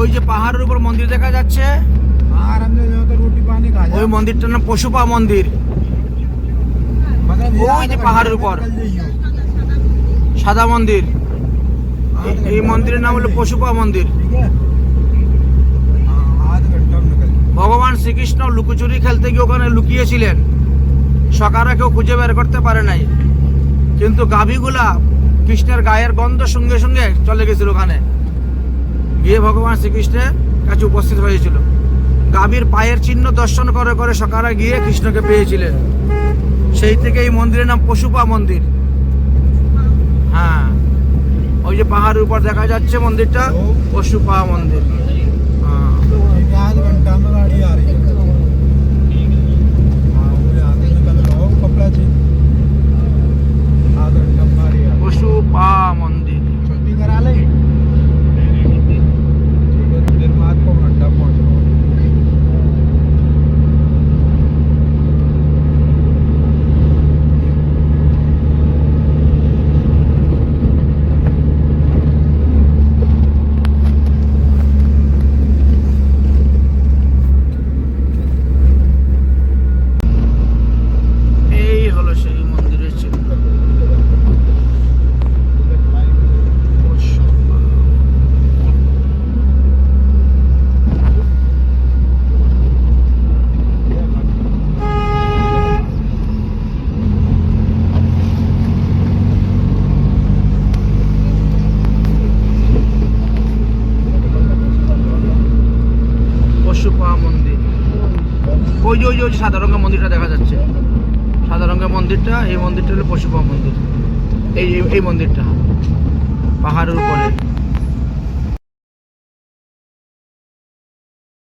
ওই যে পাহাড়ের উপর মন্দির দেখা যাচ্ছে, ওই মন্দিরটার নাম পশুপা মন্দির। ওই যে পাহাড়ের উপর সাদা মন্দির, এই মন্দিরের নাম হলো পশুপা মন্দির। ভগবান শ্রীকৃষ্ণ লুকোচুরি খেলতে গিয়ে ওখানে লুকিয়েছিলেন, সকালে কেউ খুঁজে বের করতে পারে নাই, কিন্তু গাভীগুলা কৃষ্ণের গায়ের গন্ধ সঙ্গে সঙ্গে চলে গেছিল ওখানে, গিয়ে ভগবান শ্রীকৃষ্ণের কাছে উপস্থিত হয়েছিল। গাভীর পায়ের চিহ্ন দর্শন করে করে সকালে গিয়ে কৃষ্ণকে পেয়েছিলেন। সেই থেকে এই মন্দিরের নাম পশুপা মন্দির। হ্যাঁ, ওই যে পাহাড়ের উপর দেখা যাচ্ছে মন্দিরটা, পশুপা মন্দির। পশুপা মন্দির। এই হলো সেই মন্দিরের চিত্র। পশুপা মন্দির, ওই যে সাদা রঙের মন্দিরটা দেখা যাচ্ছে, সাদা রঙের মন্দিরটা, এই মন্দিরটা হলো পশুপা মন্দির। এই মন্দিরটা পাহাড়ের উপরে।